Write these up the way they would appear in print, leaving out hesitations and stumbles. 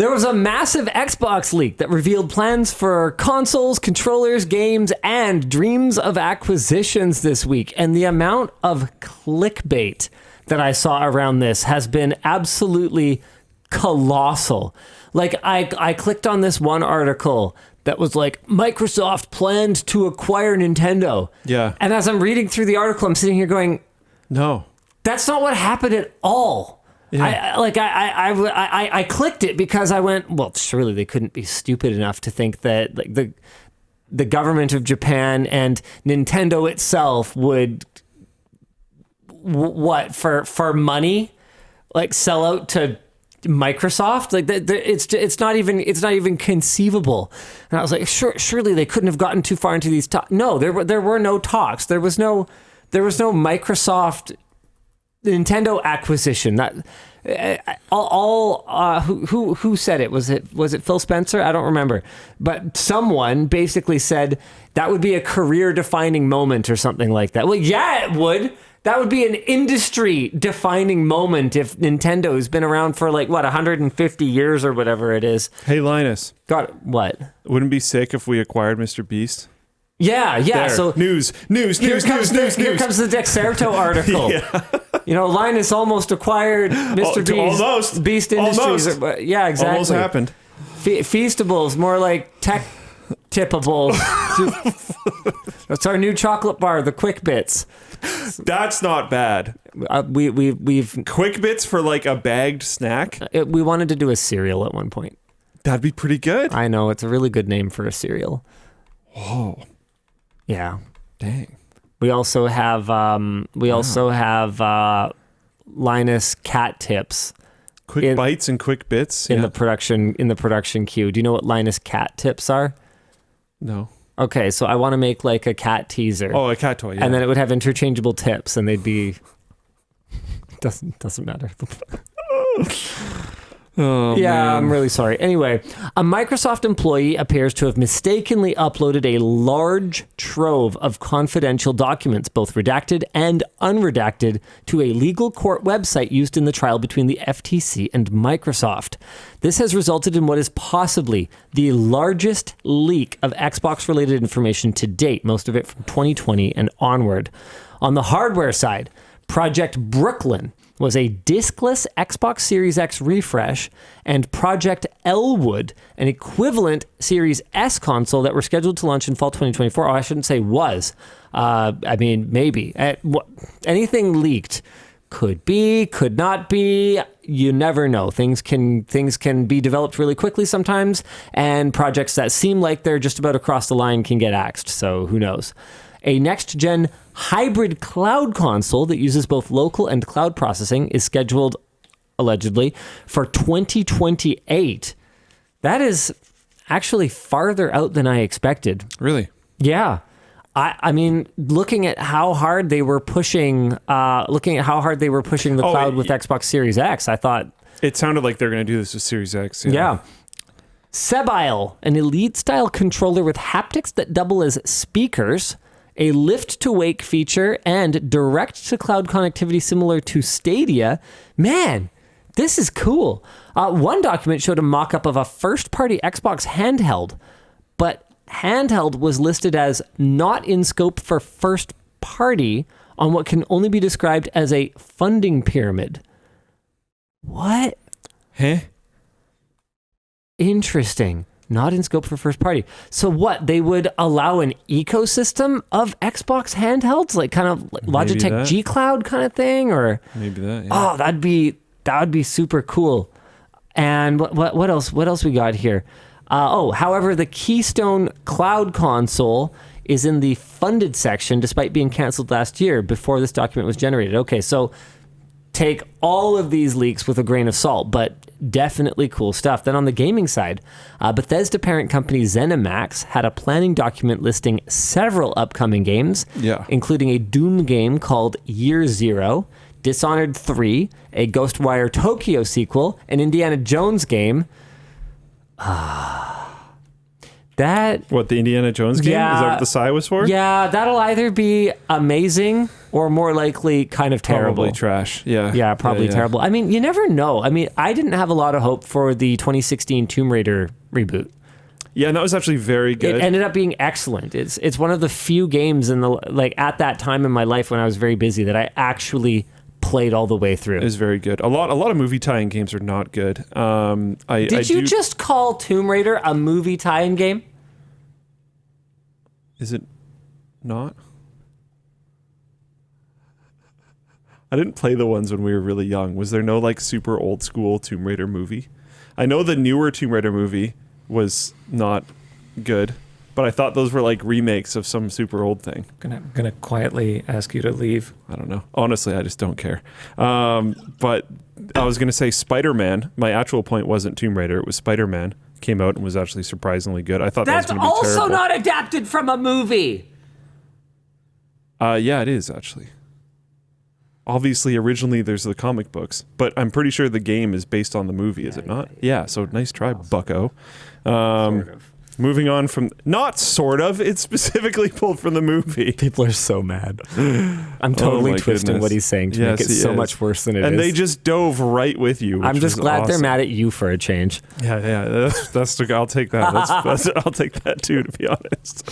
There was a massive Xbox leak that revealed plans for consoles, controllers, games, and dreams of acquisitions this week. And the amount of clickbait that I saw around this has been absolutely colossal. Like, I clicked on this one article that was like, Microsoft planned to acquire Nintendo. Yeah. And as I'm reading through the article, I'm sitting here going, no, that's not what happened at all. Yeah. I clicked it because I went, well, surely they couldn't be stupid enough to think that like the government of Japan and Nintendo itself would what for money, like sell out to Microsoft. Like it's not even conceivable. And I was like, surely they couldn't have gotten too far into these talks. No, there were no talks. There was no Microsoft Nintendo acquisition. That who said it? Was it Phil Spencer? I don't remember. But someone basically said that would be a career defining moment or something like that. Well, yeah, it would. That would be an industry defining moment if Nintendo's been around for 150 years or whatever it is. Hey, Linus. Got what? Wouldn't it be sick if we acquired Mr. Beast? Yeah. There. So news. Here comes the Dexerto article. Yeah. Linus almost acquired Mr. Beast. Almost. Beast Industries. Almost. Yeah, exactly. Almost happened. Feastables, more like tech tippables. That's our new chocolate bar, the Quick Bits. That's not bad. We've Quick Bits for like a bagged snack. We wanted to do a cereal at one point. That'd be pretty good. I know, it's a really good name for a cereal. Oh, yeah. dang. We also have Linus cat tips. Quick bites and quick bits in the production queue. Do you know what Linus cat tips are? No. Okay, so I want to make like a cat teaser. Oh, a cat toy. Yeah. And then it would have interchangeable tips, and they'd be doesn't matter. Oh, yeah, man. I'm really sorry. Anyway, a Microsoft employee appears to have mistakenly uploaded a large trove of confidential documents, both redacted and unredacted, to a legal court website used in the trial between the FTC and Microsoft. This has resulted in what is possibly the largest leak of Xbox-related information to date, most of it from 2020 and onward. On the hardware side, Project Brooklyn was a diskless Xbox Series X refresh, and Project Elwood, an equivalent Series S console that were scheduled to launch in fall 2024. Oh, I shouldn't say was. Maybe. Anything leaked could be, could not be. You never know. Things can be developed really quickly sometimes, and projects that seem like they're just about across the line can get axed. So who knows? A next-gen hybrid cloud console that uses both local and cloud processing is scheduled, allegedly, for 2028. That is actually farther out than I expected. Really? Yeah. I mean, looking at how hard they were pushing the cloud with Xbox Series X, I thought... It sounded like they're going to do this with Series X. Yeah. Sebile, an Elite-style controller with haptics that double as speakers, a lift-to-wake feature, and direct-to-cloud connectivity similar to Stadia. Man, this is cool. One document showed a mock-up of a first-party Xbox handheld, but handheld was listed as not in scope for first-party on what can only be described as a funding pyramid. What? Huh? Interesting. Not in scope for first party. So what? They would allow an ecosystem of Xbox handhelds, like kind of like Logitech G Cloud kind of thing, or maybe that. Yeah. Oh, that would be super cool. And what else? What else we got here? However, the Keystone Cloud console is in the funded section, despite being canceled last year before this document was generated. Okay, so take all of these leaks with a grain of salt, but definitely cool stuff. Then on the gaming side, Bethesda parent company ZeniMax had a planning document listing several upcoming games, including a Doom game called Year Zero, Dishonored 3, a Ghostwire Tokyo sequel, an Indiana Jones game. What, the Indiana Jones game? Yeah. Is that what the sigh was for? Yeah, that'll either be amazing or more likely kind of terrible. Probably trash. Yeah. Yeah, probably Yeah. terrible. I mean, you never know. I mean, I didn't have a lot of hope for the 2016 Tomb Raider reboot. Yeah, and that was actually very good. It ended up being excellent. It's one of the few games at that time in my life when I was very busy that I actually played all the way through. It was very good. A lot of movie tie-in games are not good. Did you just call Tomb Raider a movie tie-in game? Is it not? I didn't play the ones when we were really young. Was there no like super old school Tomb Raider movie? I know the newer Tomb Raider movie was not good, but I thought those were like remakes of some super old thing. Gonna quietly ask you to leave. I don't know. Honestly, I just don't care. But I was gonna say Spider-Man. My actual point wasn't Tomb Raider. It was Spider-Man. Came out and was actually surprisingly good. I thought That's that was going to be terrible. also not adapted from a movie. Yeah, it is actually. Obviously, originally there's the comic books, but I'm pretty sure the game is based on the movie, is it not? Yeah, so nice try, bucko. Sort of. Moving on from... Not sort of, it's specifically pulled from the movie. People are so mad. I'm totally my twisting goodness. what he's saying to Yes, make it he so is. much worse than it is. And they just dove right with you, which I'm just was glad they're awesome. mad at you for a change. Yeah, that's I'll take that. I'll take that too, to be honest.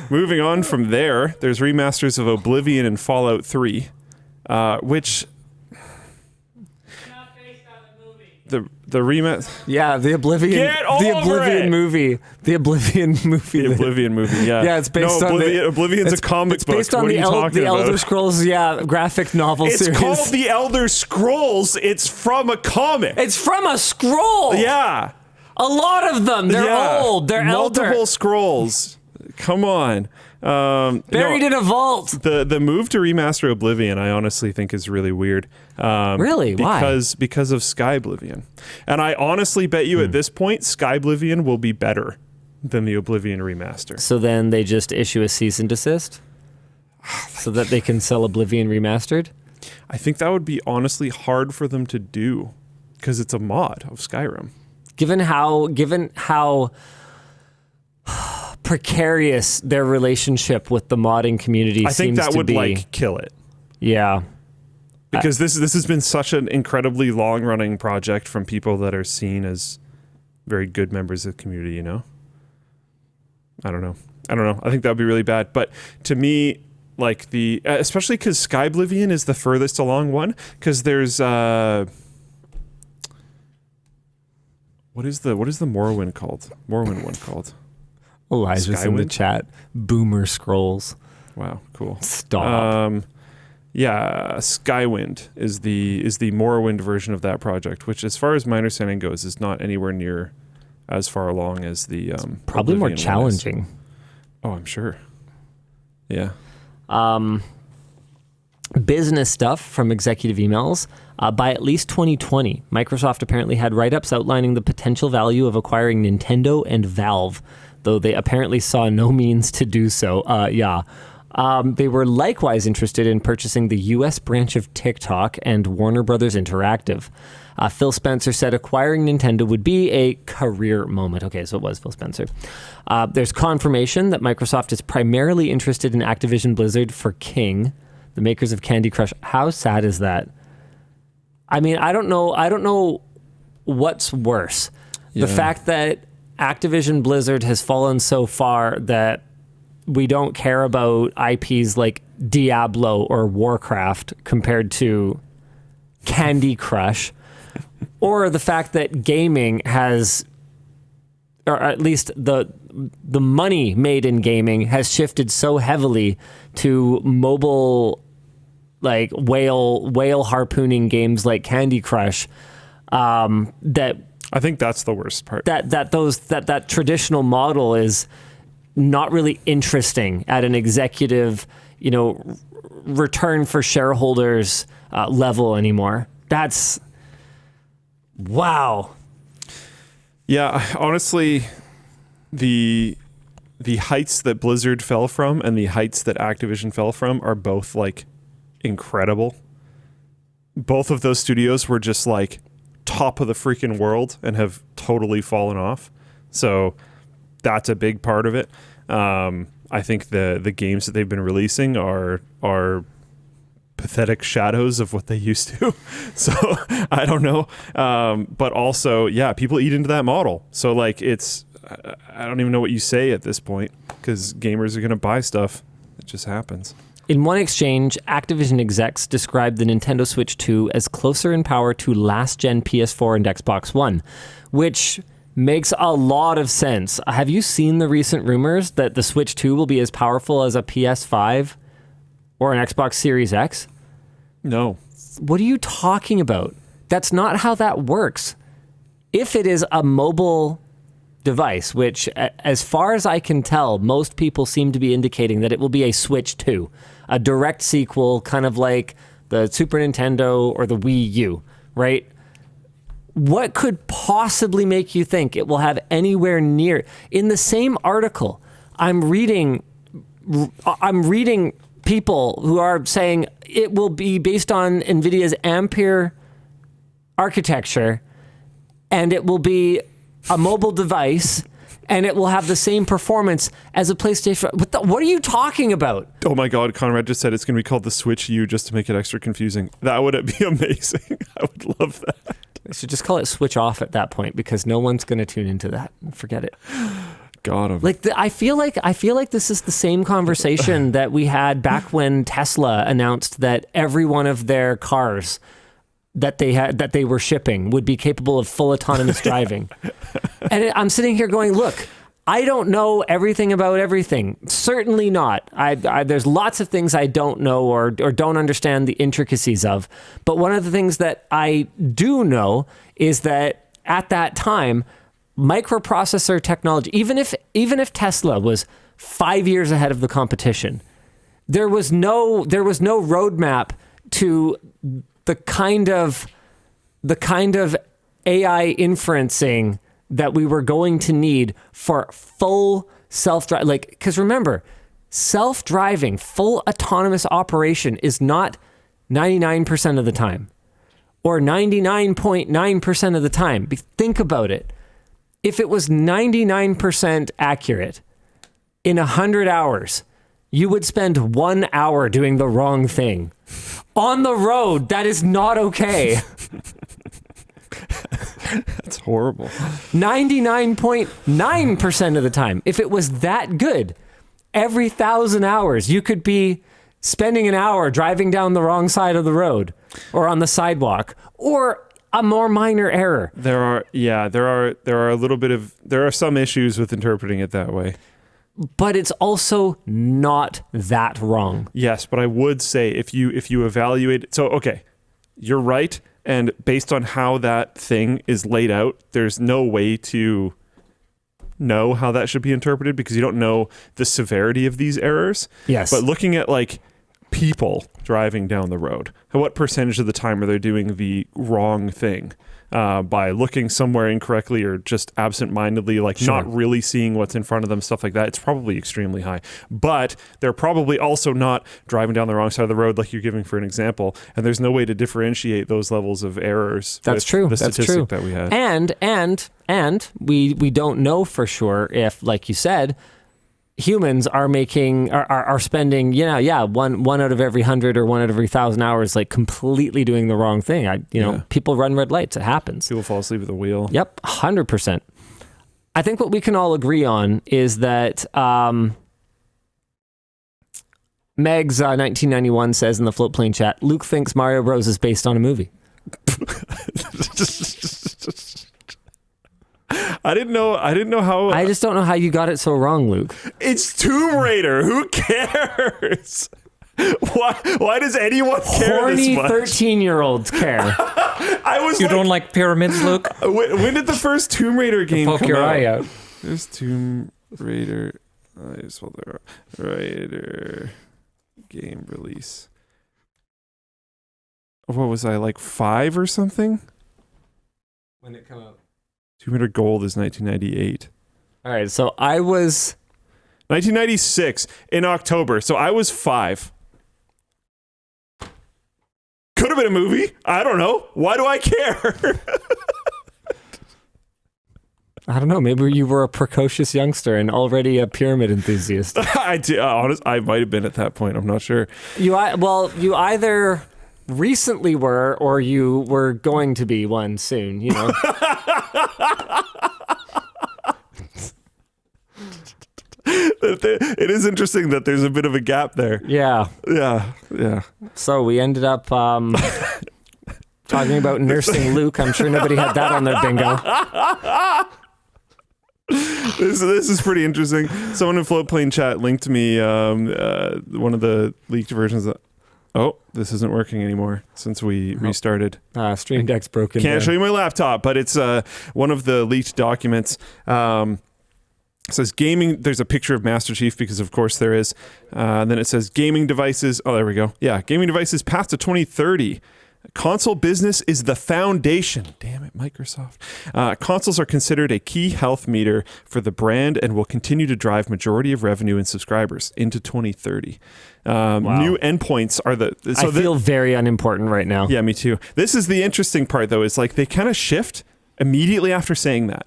Moving on from there, there's remasters of Oblivion and Fallout 3, which the remaster. Yeah, the Oblivion. Get over the Oblivion it! movie. The Oblivion movie. The Oblivion movie, yeah. Yeah, it's based on Oblivion's a comic it's book. based on What the are you talking the Elder about? Scrolls, graphic novel It's series. called The Elder Scrolls. It's from a comic. It's from a scroll. Yeah. A lot of them. They're Yeah. old. They're multiple elder. scrolls. Come on. Buried in a vault. The move to remaster Oblivion, I honestly think is really weird. Really? Why? Because of Sky Oblivion, and I honestly bet you at this point, Sky Oblivion will be better than the Oblivion remaster. So then they just issue a cease and desist so that they can sell Oblivion remastered? I think that would be honestly hard for them to do because it's a mod of Skyrim. Given how precarious their relationship with the modding community I think seems that to would be. like kill it. Yeah. Because this has been such an incredibly long running project from people that are seen as very good members of the community, you know? I don't know. I think that would be really bad. But to me, like especially because Sky Oblivion is the furthest along one, because there's what is the Morrowind called? Morrowind one called? Elijah's in the Skyward? chat. Boomer scrolls. Wow, cool. Stop. Yeah, Skywind is the Morrowind version of that project, which, as far as my understanding goes, is not anywhere near as far along as the Probably more Oblivion one is. challenging. Oh, I'm sure. Yeah. Business stuff from executive emails. By at least 2020, Microsoft apparently had write-ups outlining the potential value of acquiring Nintendo and Valve, though they apparently saw no means to do so. They were likewise interested in purchasing the U.S. branch of TikTok and Warner Brothers Interactive. Phil Spencer said acquiring Nintendo would be a career moment. Okay, so it was Phil Spencer. There's confirmation that Microsoft is primarily interested in Activision Blizzard for King, the makers of Candy Crush. How sad is that? I mean, I don't know what's worse. The fact that Activision Blizzard has fallen so far that we don't care about IPs like Diablo or Warcraft compared to Candy Crush, or the fact that gaming has, or at least the money made in gaming has shifted so heavily to mobile, like whale harpooning games like Candy Crush, that I think that's the worst part. that traditional model is not really interesting at an executive, return for shareholders level anymore. That's wow. Yeah, honestly, the heights that Blizzard fell from and the heights that Activision fell from are both like incredible. Both of those studios were just like top of the freaking world and have totally fallen off. So that's a big part of it. I think the games that they've been releasing are pathetic shadows of what they used to. So I don't know. But also, yeah, people eat into that model. So like I don't even know what you say at this point, because gamers are going to buy stuff. It just happens. In one exchange, Activision execs described the Nintendo Switch 2 as closer in power to last-gen PS4 and Xbox One, which makes a lot of sense. Have you seen the recent rumors that the Switch 2 will be as powerful as a PS5 or an Xbox Series X? No. What are you talking about? That's not how that works. If it is a mobile device, which as far as I can tell, most people seem to be indicating that it will be a Switch 2, a direct sequel, kind of like the Super Nintendo or the Wii U, right? What could possibly make you think it will have anywhere near? In the same article, I'm reading people who are saying it will be based on NVIDIA's Ampere architecture, and it will be a mobile device, and it will have the same performance as a PlayStation. What are you talking about? Oh my God, Conrad just said it's going to be called the Switch U just to make it extra confusing. That would be amazing. I would love that. I should just call it Switch Off at that point, because no one's going to tune into that. Forget it. Got him. Like I feel like this is the same conversation that we had back when Tesla announced that every one of their cars that they were shipping would be capable of full autonomous driving. And I'm sitting here going, look, I don't know everything about everything. Certainly not. There's lots of things I don't know or don't understand the intricacies of. But one of the things that I do know is that at that time, microprocessor technology, even if Tesla was 5 years ahead of the competition, there was no roadmap to the kind of AI inferencing that we were going to need for full self-driving. Like, because remember, self-driving, full autonomous operation is not 99% of the time or 99.9% of the time. Think about it. If it was 99% accurate in 100 hours, you would spend 1 hour doing the wrong thing. On the road, that is not okay. That's horrible. 99.9% of the time, if it was that good, every 1,000 hours, you could be spending an hour driving down the wrong side of the road or on the sidewalk, or a more minor error. There are some issues with interpreting it that way. But it's also not that wrong. Yes, but I would say if you evaluate, so okay, you're right, and based on how that thing is laid out, there's no way to know how that should be interpreted because you don't know the severity of these errors. Yes. But looking at like people driving down the road, what percentage of the time are they doing the wrong thing? By looking somewhere incorrectly or just absent-mindedly, like not really seeing what's in front of them, stuff like that, it's probably extremely high. But they're probably also not driving down the wrong side of the road like you're giving for an example, and there's no way to differentiate those levels of errors. That's true. The That's statistic true. that we had. And we don't know for sure if, like you said, humans are spending, one out of every 100 or 1 out of every 1,000 hours, like completely doing the wrong thing. People run red lights. It happens. People fall asleep at the wheel. Yep, 100%. I think what we can all agree on is that Megs 1991 says in the Floatplane chat, Luke thinks Mario Bros is based on a movie. I didn't know how. I just don't know how you got it so wrong, Luke. It's Tomb Raider. Who cares? Why does anyone care Horny this much? 13-year-olds care. You don't like pyramids, Luke? When did the first Tomb Raider game Poke come your out? eye out. There's Tomb Raider. I just spelled that wrong. Raider game release. What was I, like 5 or something? When did it come out? Tomb Raider Gold is 1998. All right, so I was 1996 in October. So I was 5. Could have been a movie. I don't know. Why do I care? I don't know. Maybe you were a precocious youngster and already a pyramid enthusiast. I might have been at that point. I'm not sure. You either recently were or you were going to be one soon, you know. It is interesting that there's a bit of a gap there. Yeah. So we ended up talking about nursing Luke. I'm sure nobody had that on their bingo. This is pretty interesting. Someone in Floatplane chat linked me one of the leaked versions of... Oh, this isn't working anymore since we restarted. Stream Deck's broken. Can't show you my laptop, but it's one of the leaked documents. It says gaming. There's a picture of Master Chief because, of course, there is. Then it says gaming devices. Oh, there we go. Yeah, gaming devices path to 2030. Console business is the foundation. Damn it, Microsoft. Consoles are considered a key health meter for the brand and will continue to drive majority of revenue and subscribers into 2030. Wow. New endpoints are the... I feel very unimportant right now. Yeah, me too. This is the interesting part, though, is like they kind of shift immediately after saying that.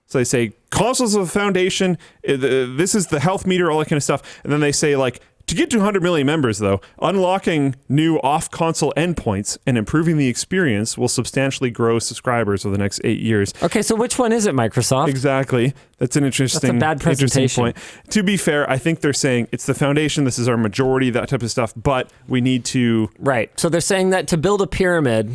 So they say, consoles are the foundation, this is the health meter, all that kind of stuff. And then they say, like, to get to 100 million members, though, unlocking new off-console endpoints and improving the experience will substantially grow subscribers over the next 8 years. Okay, so which one is it, Microsoft? Exactly. That's an interesting, That's a bad presentation. point. To be fair, I think they're saying it's the foundation, this is our majority, that type of stuff, but we need to... Right. So they're saying that to build a pyramid...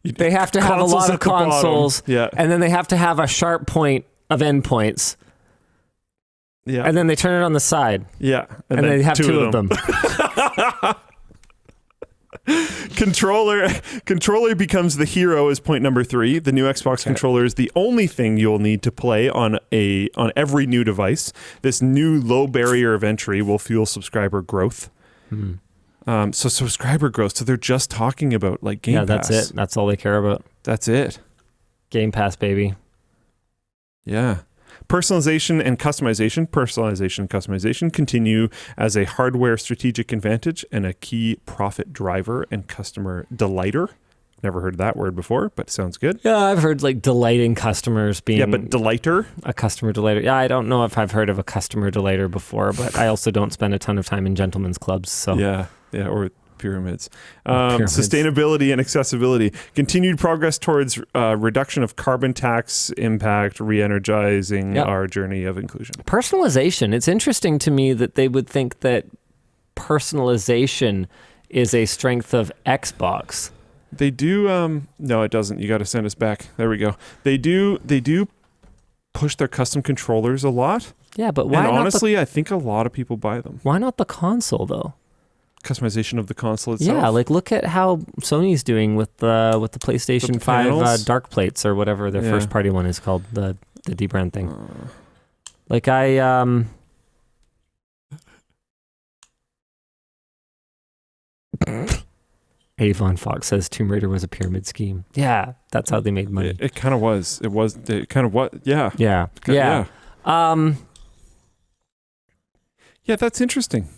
They have to have a lot of consoles, and then they have to have a sharp point of endpoints. Yeah. And then they turn it on the side. Yeah. And they have two of them. Controller becomes the hero is point number 3. The new Xbox controller is the only thing you'll need to play on every new device. This new low barrier of entry will fuel subscriber growth. So subscriber growth. So they're just talking about like Game Pass. Yeah, that's it. That's all they care about. That's it. Game Pass, baby. Yeah. Personalization and customization continue as a hardware strategic advantage and a key profit driver and customer delighter. Never heard that word before, but it sounds good. Yeah, I've heard like delighting customers being... Yeah, but delighter? A customer delighter. Yeah, I don't know if I've heard of a customer delighter before, but I also don't spend a ton of time in gentlemen's clubs, so... Yeah, or pyramids. Sustainability and accessibility. Continued progress towards reduction of carbon tax impact, re-energizing our journey of inclusion. Personalization. It's interesting to me that they would think that personalization is a strength of Xbox. They do... no, it doesn't. You got to send us back. There we go. They do push their custom controllers a lot. Yeah, but why and not honestly, I think a lot of people buy them. Why not the console, though? Customization of the console itself. Yeah, like look at how Sony's doing with the PlayStation 5 dark plates or whatever their first party one is called, the dbrand thing. Like Avon Fox says Tomb Raider was a pyramid scheme. Yeah, that's how they made money. It kind of was. It was kind of what? Yeah. Yeah. Yeah, that's interesting.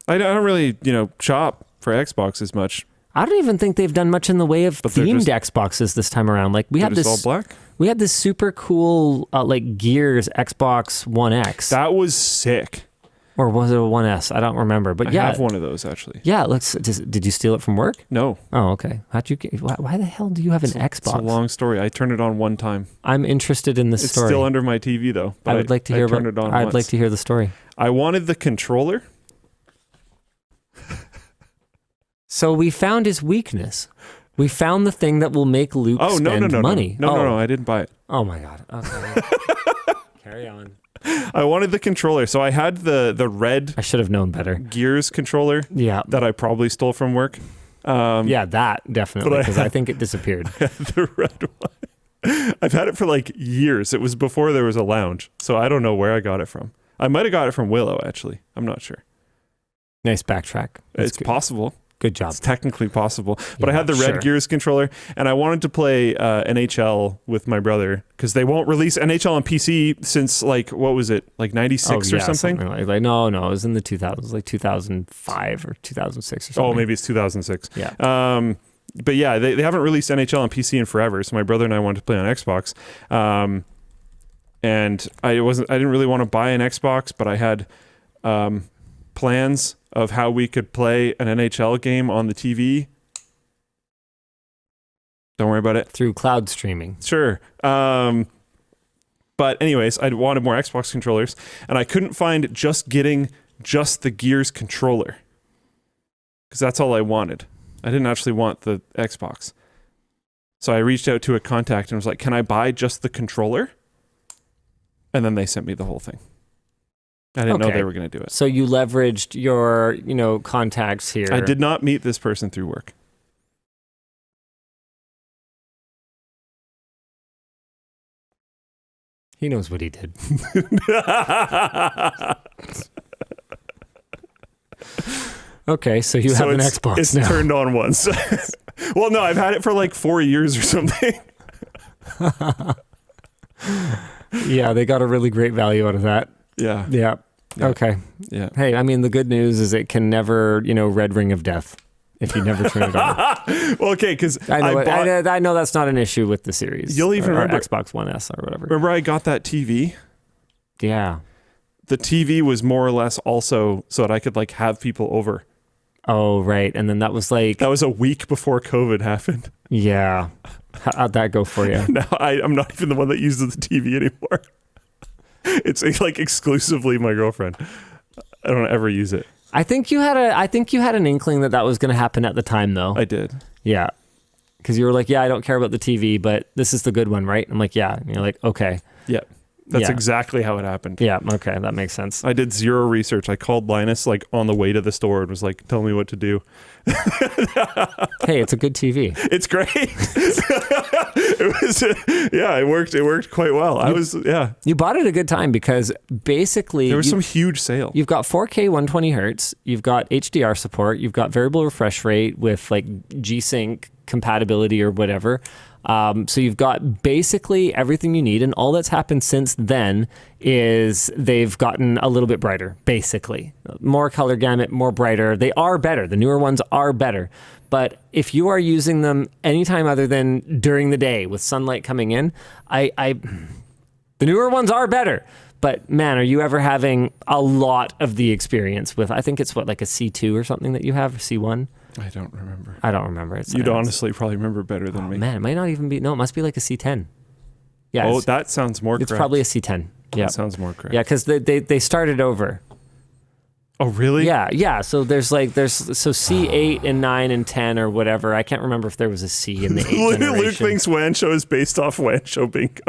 I don't really, shop for Xbox as much. I don't even think they've done much in the way of themed Xboxes this time around. Like we had this all black. We had this super cool like Gears Xbox One X. That was sick. Or was it a One S? I don't remember. But I have one of those actually. Yeah, did you steal it from work? No. Oh, okay. Why the hell do you have an Xbox? It's a long story. I turned it on one time. I'm interested in this story. It's still under my TV though. I would like to hear about it. I'd like to hear the story. I wanted the controller. So we found his weakness. We found the thing that will make Luke spend money. No, I didn't buy it. Oh my God. Okay. Carry on. I wanted the controller. So I had the red... I should have known better. Gears controller. Yeah. That I probably stole from work. Yeah, that definitely, because I think it disappeared. The red one. I've had it for like years. It was before there was a lounge. So I don't know where I got it from. I might have got it from Willow, actually. I'm not sure. Nice backtrack. It's possible. Good job. It's technically possible. But I had the red Gears controller, and I wanted to play NHL with my brother, because they won't release NHL on PC since, like, what was it? Like 96 or something? Like, no, it was in the 2000s, like 2005 or 2006 or something. Oh, maybe it's 2006. Yeah. But yeah, they haven't released NHL on PC in forever. So my brother and I wanted to play on Xbox. And I didn't really want to buy an Xbox, but I had plans of how we could play an NHL game on the TV. Don't worry about it. Through cloud streaming. Sure. But anyways, I wanted more Xbox controllers, and I couldn't find getting just the Gears controller, because that's all I wanted. I didn't actually want the Xbox. So I reached out to a contact and was like, can I buy just the controller? And then they sent me the whole thing. I didn't know they were going to do it. So you leveraged your, contacts here. I did not meet this person through work. He knows what he did. Okay, so you have an Xbox it's now. Turned on once. Well, no, I've had it for like 4 years or something. Yeah, they got a really great value out of that. Yeah. Yeah. Okay. Yeah. Hey, I mean, the good news is it can never, red ring of death if you never turn it on. Well, okay, because I know that's not an issue with the series. You'll even remember Xbox One S or whatever. Remember I got that TV? Yeah. The TV was more or less also so that I could like have people over. Oh, right. And then that was that was a week before COVID happened. Yeah. How'd that go for you? Now I'm not even the one that uses the TV anymore. It's like exclusively my girlfriend. I don't ever use it. I think you had an inkling that was going to happen at the time, though. I did. Yeah. Because you were like, yeah, I don't care about the TV, but this is the good one, right? I'm like, yeah. And you're like, okay. Yeah. That's exactly how it happened. Yeah. Okay. That makes sense. I did zero research. I called Linus like on the way to the store and was like, tell me what to do. Hey, it's a good TV. It's great. It worked. It worked quite well. You bought it at a good time because basically there was some huge sale. You've got 4K 120 hertz. You've got HDR support. You've got variable refresh rate with like G-Sync compatibility or whatever. So you've got basically everything you need, and all that's happened since then is they've gotten a little bit brighter, basically. More color gamut, more brighter. They are better. The newer ones are better. But if you are using them anytime other than during the day with sunlight coming in, the newer ones are better. But man, are you ever having a lot of the experience with, I think it's like a C2 or something that you have, C1? I don't remember. You'd honestly probably remember better than me. Man, it might not even be. No, it must be like a C10. Yeah. That sounds more correct. It's probably a C10. Yeah. That sounds more correct. Yeah, because they started over. Oh, really? Yeah. So there's C8 and 9 and 10 or whatever. I can't remember if there was a C in the 8 generation. Luke thinks Wanshow is based off Wanshow Bingo.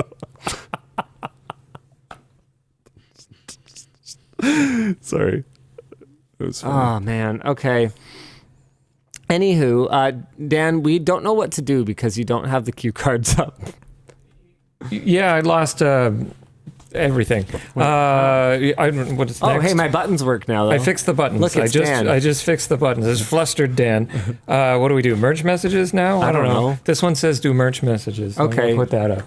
Sorry. It was funny. Oh, man. Okay. Anywho, Dan, we don't know what to do because you don't have the cue cards up. Yeah, I lost everything. What's next? Oh, hey, my buttons work now, though. I fixed the buttons. Look, it's Dan. I just fixed the buttons. It's flustered Dan. What do we do? Merge messages now? I don't know. This one says do merge messages. Okay. I'm gonna put that up.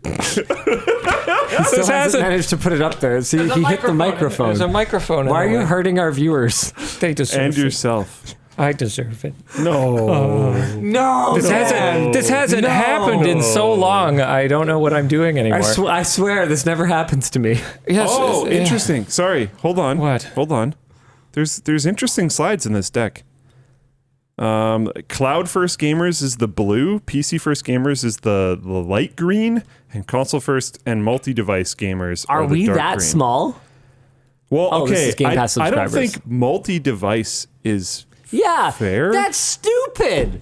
He still hasn't managed to put it up there. See, he hit the microphone. There's a microphone. Why are you hurting our viewers? They deserve and it. yourself. I deserve it. No. No. This hasn't happened in so long. I don't know what I'm doing anymore. I swear this never happens to me. Yes. Oh, interesting. Sorry. Hold on. What? Hold on. There's interesting slides in this deck. Cloud first gamers is the blue, PC first gamers is the light green, and console first and multi-device gamers are the we dark that green. small? Well, this okay. is Game Pass I don't subscribers. think multi-device is fair. That's stupid.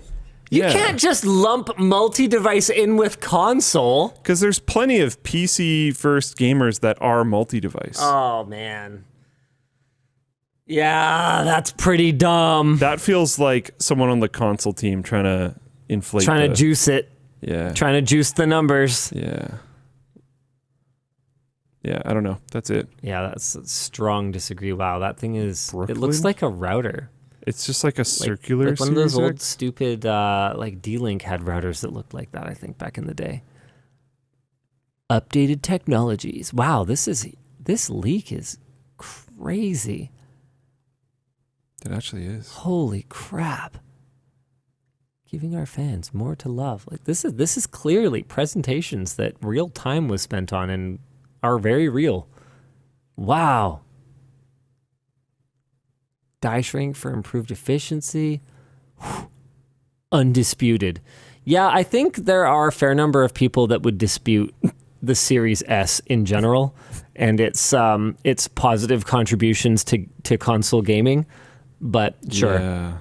You can't just lump multi-device in with console. Because there's plenty of PC first gamers that are multi-device. Oh, man. Yeah, that's pretty dumb. That feels like someone on the console team trying to inflate. Trying to juice it. Yeah. Trying to juice the numbers. Yeah. Yeah, I don't know. That's it. Yeah, that's a strong disagree. Wow, that thing is... Brooklyn? It looks like a router. It's just like a circular like one of those Series old X? stupid like D-Link had routers that looked like that, I think, back in the day. Updated technologies. Wow, this leak is crazy. It actually is. Holy crap. Giving our fans more to love. Like this is clearly presentations that real time was spent on and are very real. Wow. Die shrink for improved efficiency. Undisputed. Yeah, I think there are a fair number of people that would dispute the Series S in general and its positive contributions to console gaming. But sure. Yeah.